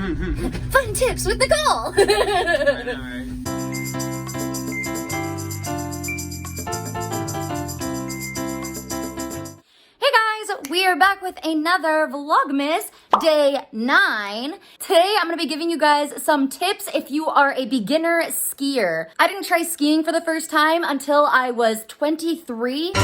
Fun tips with Nichole. I know, right? We are back with another Vlogmas, day 9. Today, I'm gonna be giving you guys some tips if you are a beginner skier. I didn't try skiing for the first time until I was 23. Oh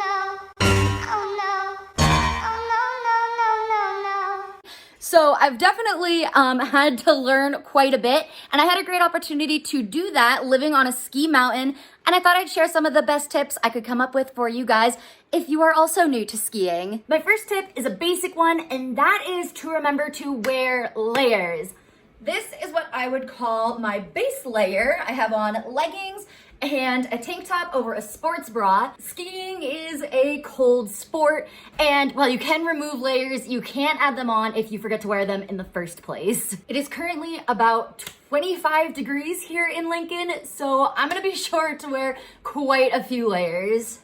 no, oh no, oh no, no, no, no, no. So I've definitely had to learn quite a bit, and I had a great opportunity to do that living on a ski mountain, and I thought I'd share some of the best tips I could come up with for you guys if you are also new to skiing. My first tip is a basic one, and that is to remember to wear layers. This is what I would call my base layer. I have on leggings and a tank top over a sports bra. Skiing is a cold sport, and while you can remove layers, you can't add them on if you forget to wear them in the first place. It is currently about 25 degrees here in Lincoln, so I'm gonna be sure to wear quite a few layers.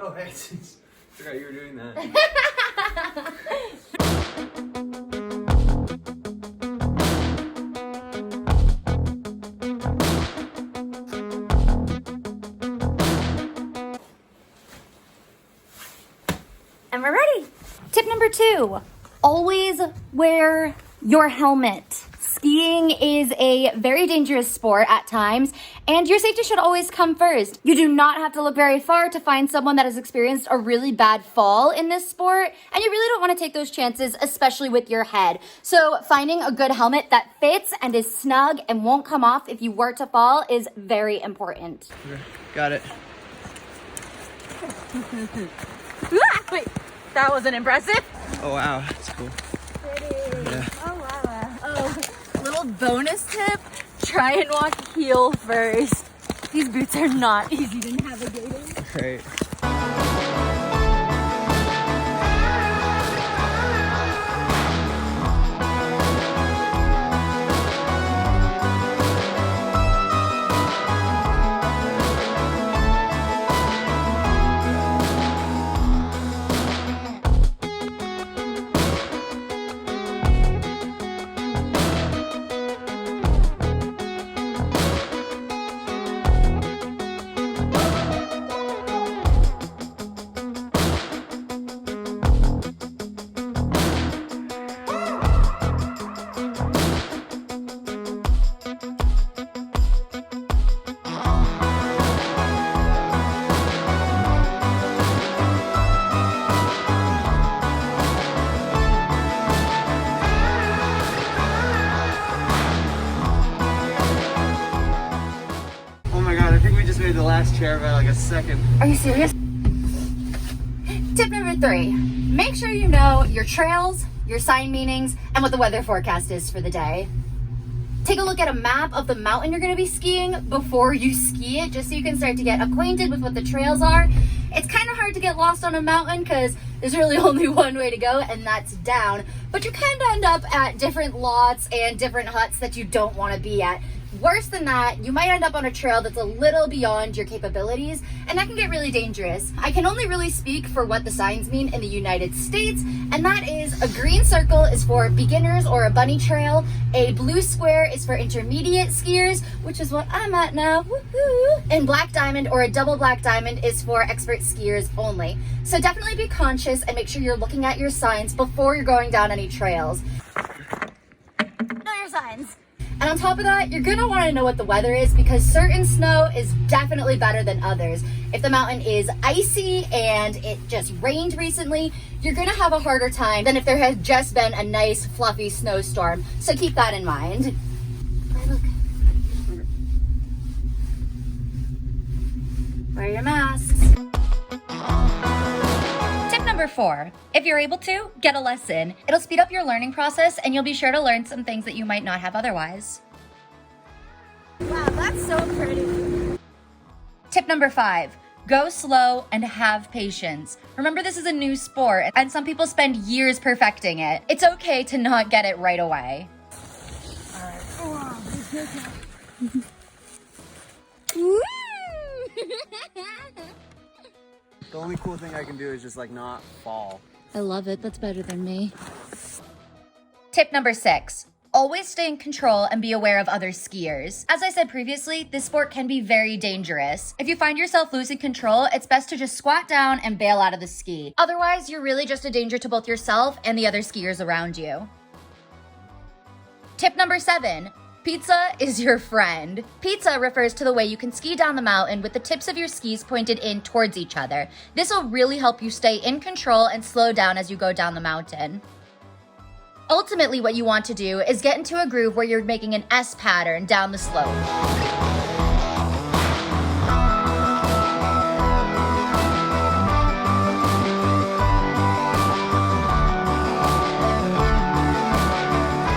Oh, hey, forgot you were doing that. And we're ready. Tip number 2, always wear your helmet. Skiing is a very dangerous sport at times, and your safety should always come first. You do not have to look very far to find someone that has experienced a really bad fall in this sport, and you really don't want to take those chances, especially with your head. So finding a good helmet that fits and is snug and won't come off if you were to fall is very important. Got it. Wait, that wasn't impressive. Oh, wow, that's cool. Yeah. Oh, wow. Oh, little bonus tip, try and walk heel first. These boots are not easy to navigate. Great. The last chair by like a second. Are you serious? Tip number 3, make sure you know your trails, your sign meanings, and what the weather forecast is for the day. Take a look at a map of the mountain you're going to be skiing before you ski it, just so you can start to get acquainted with what the trails are. It's kind of hard to get lost on a mountain because there's really only one way to go, and that's down. But you kind of end up at different lots and different huts that you don't want to be at. Worse than that, you might end up on a trail that's a little beyond your capabilities, and that can get really dangerous. I can only really speak for what the signs mean in the United States, and that is a green circle is for beginners or a bunny trail, a blue square is for intermediate skiers, which is what I'm at now, woohoo, and black diamond or a double black diamond is for expert skiers only. So definitely be conscious and make sure you're looking at your signs before you're going down any trails. Know your signs. And on top of that, you're gonna wanna know what the weather is because certain snow is definitely better than others. If the mountain is icy and it just rained recently, you're gonna have a harder time than if there has just been a nice fluffy snowstorm. So keep that in mind. Look. Wear your masks. Tip number 4, if you're able to, get a lesson. It'll speed up your learning process and you'll be sure to learn some things that you might not have otherwise. Wow, That's so pretty. Tip number 5, go slow and have patience. Remember, this is a new sport and some people spend years perfecting it. It's okay to not get it right away. The only cool thing I can do is just like not fall. I love it. That's better than me. Tip number 6. Always stay in control and be aware of other skiers. As I said previously, this sport can be very dangerous. If you find yourself losing control, it's best to just squat down and bail out of the ski. Otherwise, you're really just a danger to both yourself and the other skiers around you. Tip number 7. Pizza is your friend. Pizza refers to the way you can ski down the mountain with the tips of your skis pointed in towards each other. This will really help you stay in control and slow down as you go down the mountain. Ultimately, what you want to do is get into a groove where you're making an S pattern down the slope.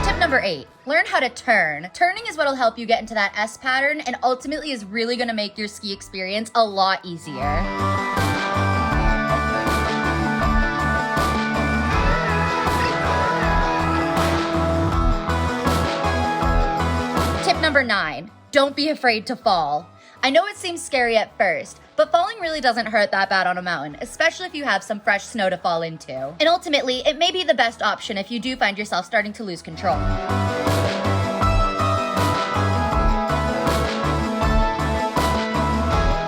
Tip number 8, learn how to turn. Turning is what will help you get into that S pattern and ultimately is really going to make your ski experience a lot easier. Tip number 9, don't be afraid to fall. I know it seems scary at first, but falling really doesn't hurt that bad on a mountain, especially if you have some fresh snow to fall into. And ultimately, it may be the best option if you do find yourself starting to lose control.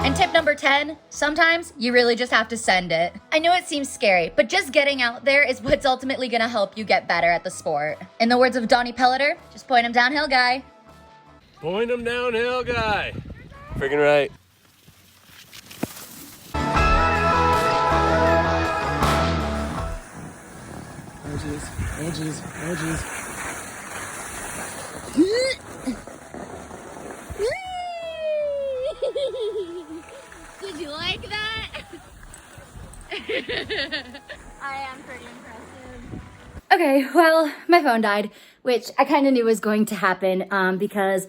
And tip number 10, sometimes you really just have to send it. I know it seems scary, but just getting out there is what's ultimately gonna help you get better at the sport. In the words of Donnie Pelleter, just point him downhill, guy. Point him downhill, guy. Freaking right. Oh jeez, oh jeez, oh jeez. Did you like that? I am pretty impressive. Okay, well, my phone died, which I kind of knew was going to happen because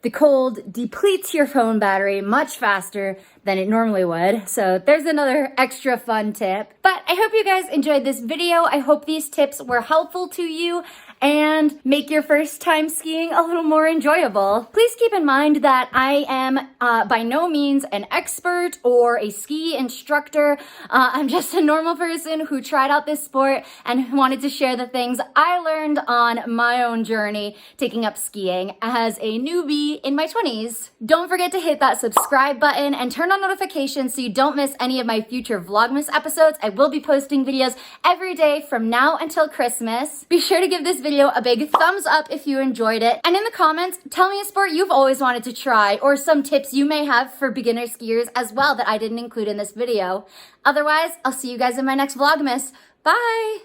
the cold depletes your phone battery much faster than it normally would. So there's another extra fun tip. But I hope you guys enjoyed this video. I hope these tips were helpful to you and make your first time skiing a little more enjoyable. Please keep in mind that I am by no means an expert or a ski instructor. I'm just a normal person who tried out this sport and wanted to share the things I learned on my own journey taking up skiing as a newbie in my 20s. Don't forget to hit that subscribe button and turn on notifications so you don't miss any of my future Vlogmas episodes. I will be posting videos every day from now until Christmas. Be sure to give this video a big thumbs up if you enjoyed it. And in the comments, tell me a sport you've always wanted to try or some tips you may have for beginner skiers as well that I didn't include in this video. Otherwise, I'll see you guys in my next Vlogmas. Bye!